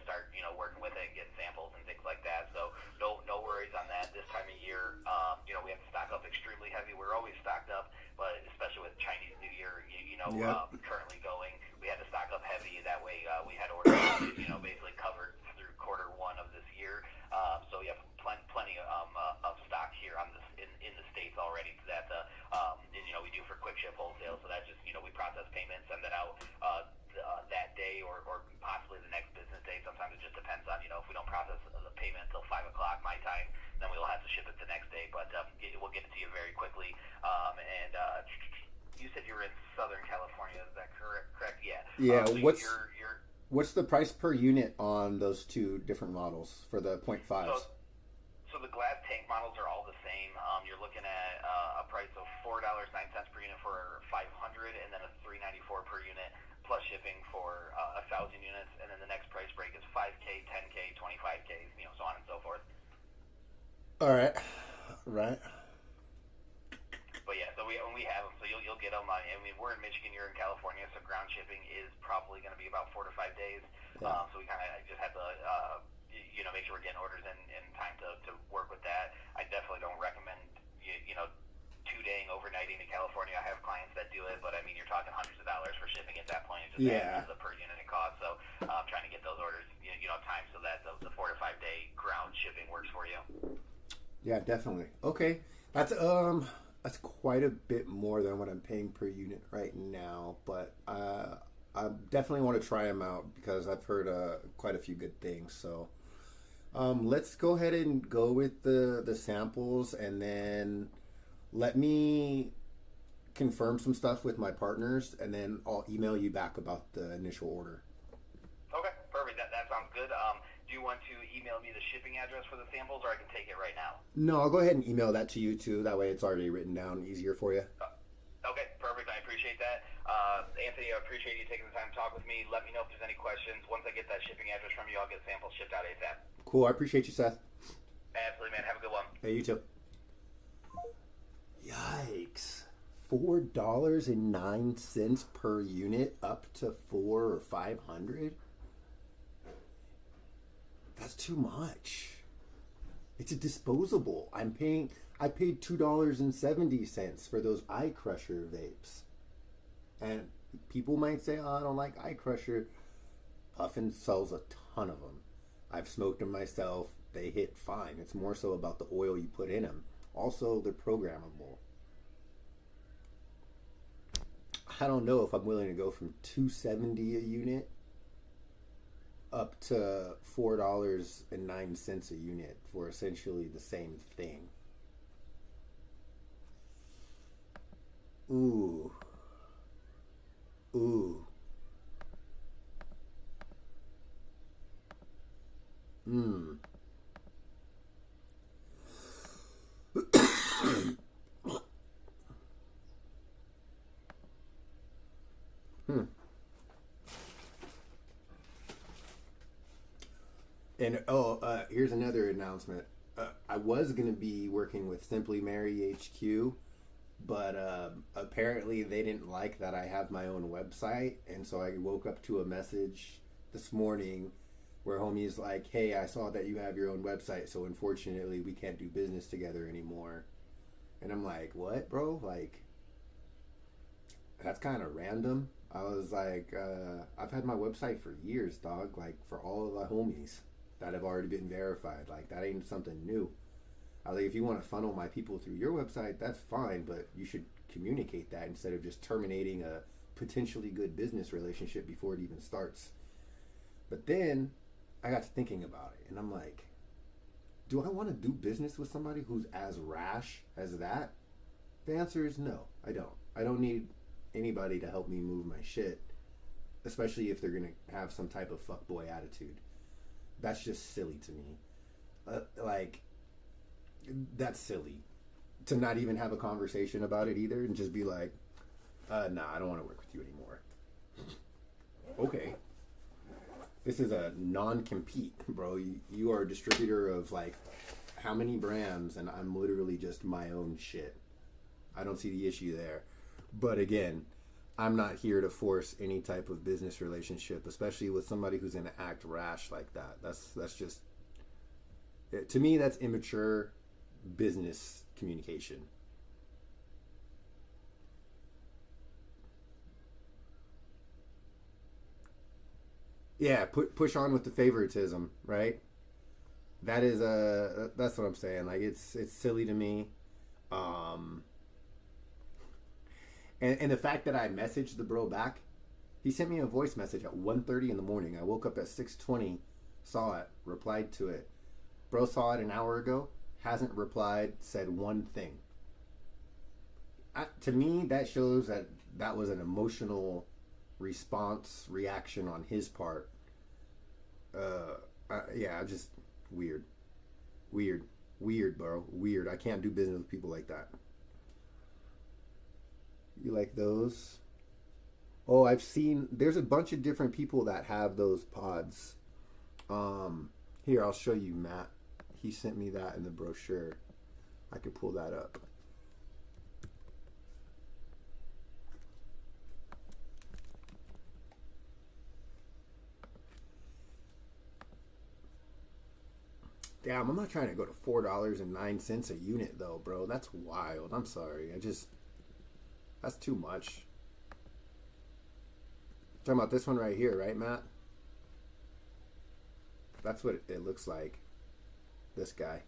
Yep. currently going. We had to stock up heavy. That way, we had orders, basically covered through quarter one of this year. So we have plenty of stock here on this in the States already that we do for quick ship wholesale. So that just we process payments, send it out that day or possibly the next business day. Sometimes it just depends on if we don't process the payment until 5 o'clock my time, then we'll have to ship it the next day. But we'll get it to you very quickly. And you said you were in Southern California. Is that correct? Yeah. Yeah. So What's the price per unit on those two different models for the 0.5s? So the glass tank models are all the same. You're looking at a price of $4.09 per unit for 500, and then a $3.94 per unit plus shipping for 1,000 units. And then the next price break is 5K, 10K, 25K, so on and so forth. All right. Right. But yeah, so we have them. So you'll get them. I mean, we're in Michigan, you're in California, so ground shipping is probably going to be about 4 to 5 days. Yeah. So we kind of just have to, make sure we're getting orders in time to work with that. I definitely don't recommend, 2-daying, overnighting to California. I have clients that do it, but I mean, you're talking hundreds of dollars for shipping at that point. It just adds to the per unit cost. So I'm trying to get those orders, time so that the 4 to 5 day ground shipping works for you. Yeah, definitely. Okay. That's quite a bit more than what I'm paying per unit right now, but I definitely want to try them out because I've heard quite a few good things. So let's go ahead and go with the samples, and then let me confirm some stuff with my partners, and then I'll email you back about the initial order. Okay, perfect. That sounds good. Do you want to email me the shipping address for the samples, or I can take it right now? No, I'll go ahead and email that to you too. That way it's already written down, easier for you. Okay, perfect. I appreciate that. Anthony, I appreciate you taking the time to talk with me. Let me know if there's any questions. Once I get that shipping address from you, I'll get samples shipped out ASAP. Cool. I appreciate you, Seth. Absolutely, man. Have a good one. Hey, you too. Yikes. $4.09 per unit up to 400 or 500? That's too much. It's a disposable. I paid $2.70 for those eye crusher vapes. And people might say, oh, I don't like eye crusher. Puffin sells a ton of them. I've smoked them myself. They hit fine. It's more so about the oil you put in them. Also, they're programmable. I don't know if I'm willing to go from $2.70 a unit up to $4.09 a unit for essentially the same thing. Ooh. And here's another announcement. I was going to be working with Simply Mary HQ, but apparently they didn't like that I have my own website, and so I woke up to a message this morning where homie's like, hey, I saw that you have your own website, so unfortunately we can't do business together anymore. And I'm like, what, bro? Like, that's kind of random. I was like, I've had my website for years, dog, like for all of the homies that have already been verified. Like, that ain't something new. I was like, if you want to funnel my people through your website, that's fine, but you should communicate that instead of just terminating a potentially good business relationship before it even starts. But then I got to thinking about it, and I'm like, do I want to do business with somebody who's as rash as that? The answer is no, I don't. I don't need anybody to help me move my shit, especially if they're going to have some type of fuckboy attitude. That's just silly to me. That's silly. To not even have a conversation about it either and just be like, nah, I don't want to work with you anymore. Okay. This is a non-compete, bro. You are a distributor of like how many brands, and I'm literally just my own shit. I don't see the issue there. But again, I'm not here to force any type of business relationship, especially with somebody who's going to act rash like that. That's just, to me, that's immature business communication. Yeah, push on with the favoritism, right? That is that's what I'm saying. Like it's silly to me. Um, and the fact that I messaged the bro back, he sent me a voice message at 1:30 in the morning. I woke up at 6:20, saw it, replied to it. Bro saw it an hour ago, hasn't replied, said one thing. To me, that shows that that was an emotional reaction on his part. Yeah, just weird, bro, weird. I can't do business with people like that. You like those? Oh, I've seen. There's a bunch of different people that have those pods. Here, I'll show you, Matt. He sent me that in the brochure. I could pull that up. Damn, I'm not trying to go to $4.09 a unit though, bro. That's wild. I'm sorry. That's too much. Talking about this one right here, right, Matt? That's what it looks like. This guy.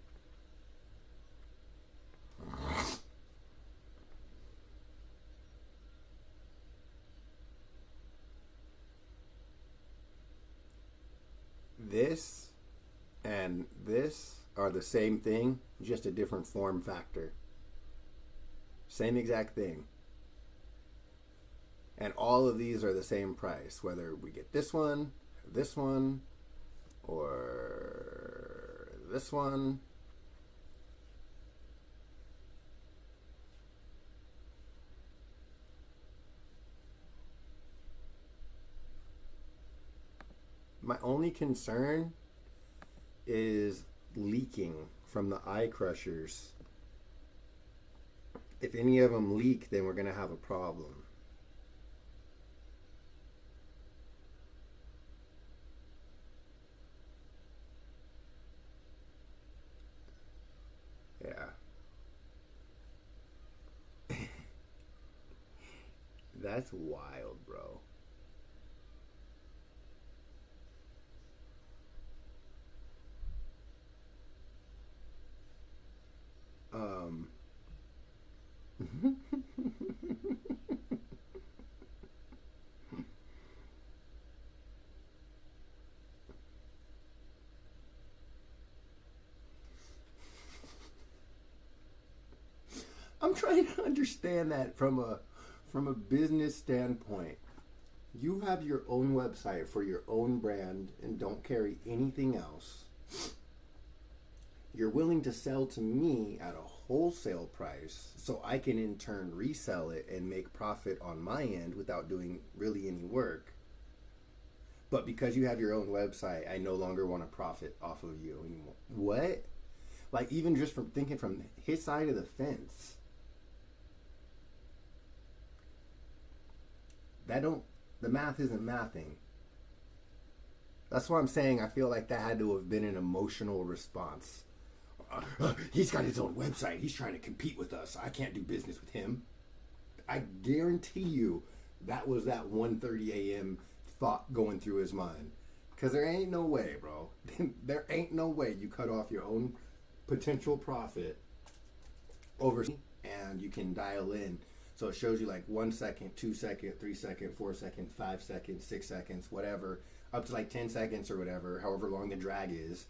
This and this are the same thing, just a different form factor. Same exact thing. And all of these are the same price, whether we get this one, or this one. My only concern is leaking from the eye crushers. If any of them leak, then we're going to have a problem. Yeah. That's wild, bro. I'm trying to understand that from a business standpoint. You have your own website for your own brand and don't carry anything else. You're willing to sell to me at a wholesale price so I can in turn resell it and make profit on my end without doing really any work. But because you have your own website, I no longer want to profit off of you anymore. What? Like, even just from thinking from his side of the fence. The math isn't mathing. That's what I'm saying. I feel like that had to have been an emotional response. He's got his own website. He's trying to compete with us. I can't do business with him. I guarantee you that was that 1:30 a.m. thought going through his mind. Because there ain't no way, bro. There ain't no way you cut off your own potential profit over and you can dial in. So it shows you like 1 second, 2 second, 3 second, 4 second, 5 seconds, 6 seconds, whatever, up to like 10 seconds or whatever, however long the drag is.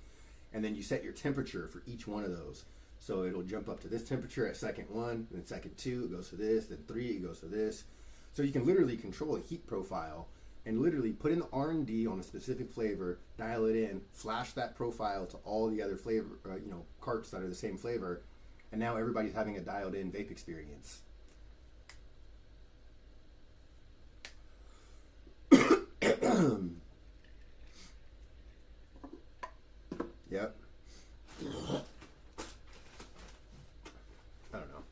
And then you set your temperature for each one of those. So it'll jump up to this temperature at second 1, then second 2, it goes to this, then 3, it goes to this. So you can literally control a heat profile and literally put in the R&D on a specific flavor, dial it in, flash that profile to all the other flavor, carts that are the same flavor, and now everybody's having a dialed in vape experience. Yep. I don't know.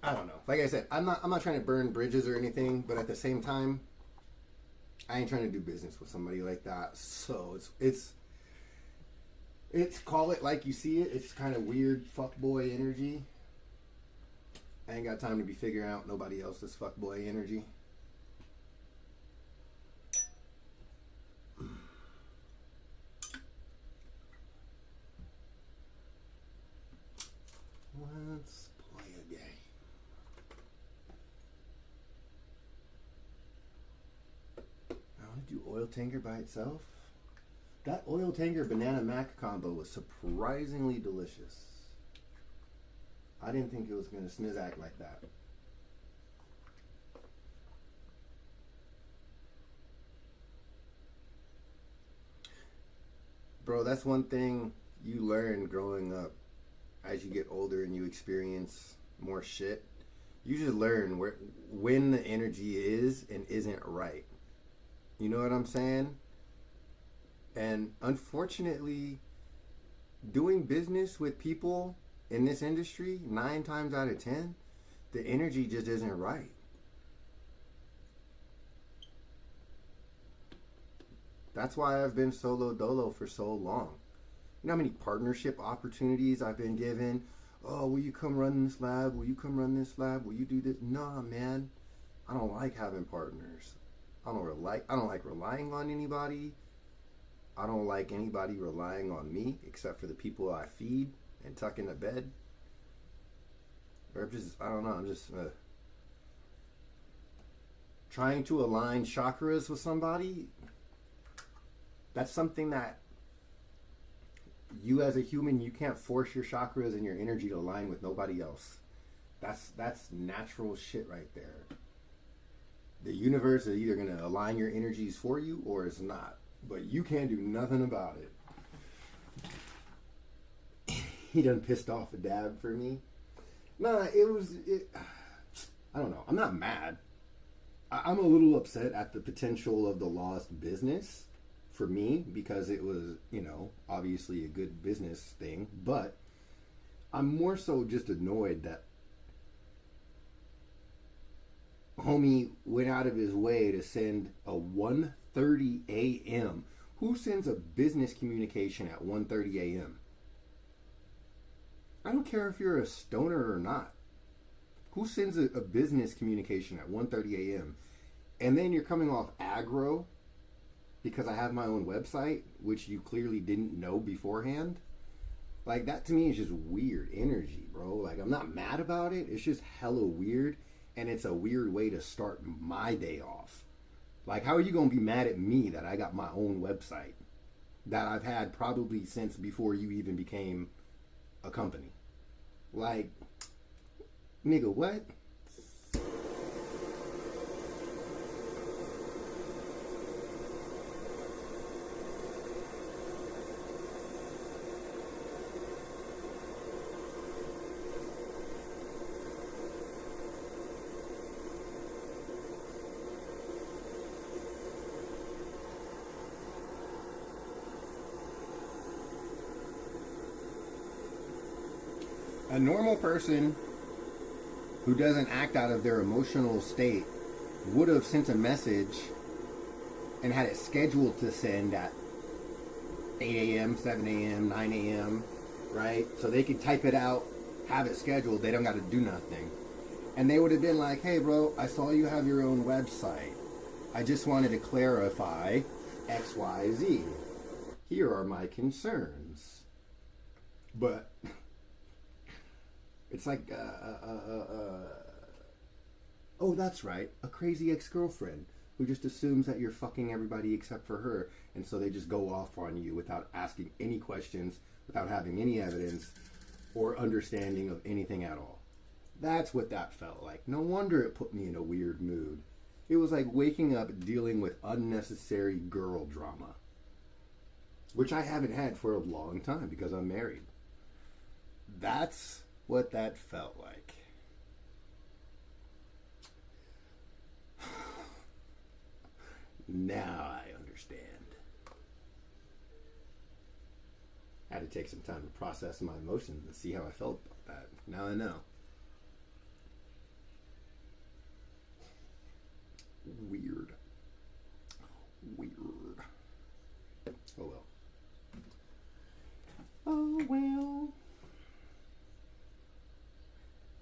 I don't know. Like I said, I'm not trying to burn bridges or anything, but at the same time, I ain't trying to do business with somebody like that. So it's call it like you see it. It's kind of weird fuckboy energy. I ain't got time to be figuring out nobody else's fuckboy energy. Let's play a game. I want to do oil tanker by itself. That oil tanker banana mac combo was surprisingly delicious. I didn't think it was going to snizack like that. Bro, that's one thing you learn growing up as you get older and you experience more shit. You just learn when the energy is and isn't right. You know what I'm saying? And unfortunately, doing business with people in this industry, 9 times out of 10, the energy just isn't right. That's why I've been solo dolo for so long. You know how many partnership opportunities I've been given? Oh, will you come run this lab? Will you come run this lab? Will you do this? Nah, man. I don't like having partners. I don't like relying on anybody. I don't like anybody relying on me except for the people I feed and tuck into bed. Or just, I don't know, I'm just trying to align chakras with somebody. That's something that you as a human, you can't force your chakras and your energy to align with nobody else. That's natural shit right there. The universe is either going to align your energies for you or it's not. But you can't do nothing about it. He done pissed off a dab for me. Nah, I don't know. I'm not mad. I'm a little upset at the potential of the lost business for me because it was, obviously a good business thing. But I'm more so just annoyed that homie went out of his way to send a 1:30 a.m. Who sends a business communication at 1:30 a.m.? I don't care if you're a stoner or not. Who sends a business communication at 1:30 a.m.? And then you're coming off aggro because I have my own website, which you clearly didn't know beforehand. Like, that to me is just weird energy, bro. Like, I'm not mad about it. It's just hella weird. And it's a weird way to start my day off. Like, how are you going to be mad at me that I got my own website that I've had probably since before you even became a company? Like, nigga, what? A normal person who doesn't act out of their emotional state would have sent a message and had it scheduled to send at 8 a.m., 7 a.m., 9 a.m., right? So they could type it out, have it scheduled. They don't got to do nothing. And they would have been like, hey, bro, I saw you have your own website. I just wanted to clarify X, Y, Z. Here are my concerns. But it's like, oh, that's right, a crazy ex-girlfriend who just assumes that you're fucking everybody except for her, and so they just go off on you without asking any questions, without having any evidence or understanding of anything at all. That's what that felt like. No wonder it put me in a weird mood. It was like waking up dealing with unnecessary girl drama, which I haven't had for a long time because I'm married. That's what that felt like. Now I understand. I had to take some time to process my emotions and see how I felt about that. Now I know. Weird. Oh well. Oh well.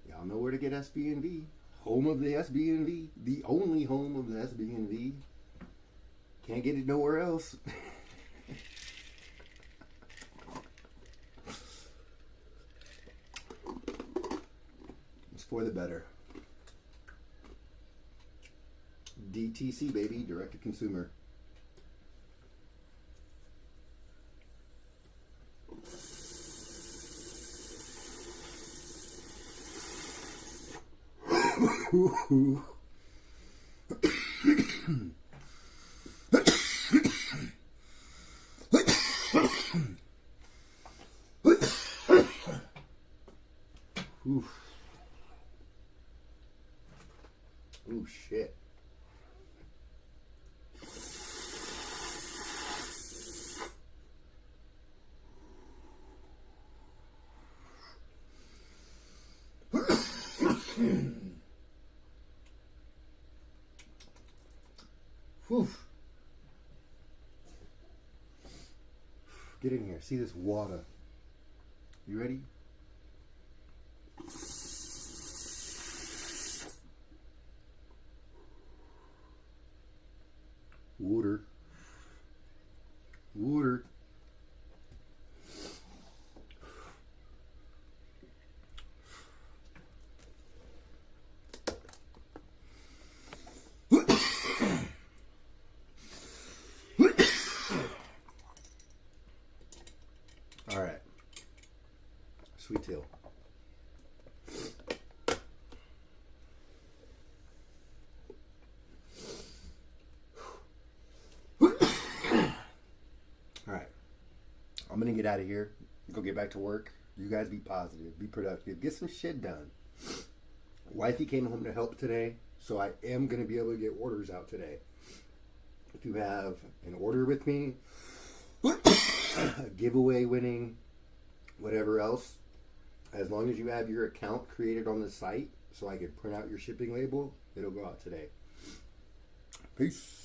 Y'all know where to get get SB&V. Home of the SB&V. The only home of the SB&V. Can't get it nowhere else. It's for the better. DTC, baby. Direct to consumer. Ooh, shit. Whew. Get in here. See this water. You ready? Water. Water. All right. Sweet tail. All right. I'm going to get out of here. Go get back to work. You guys be positive. Be productive. Get some shit done. Wifey came home to help today, so I am going to be able to get orders out today. If you have an order with me, a giveaway winning, whatever else, as long as you have your account created on the site so I can print out your shipping label, it'll go out today. Peace.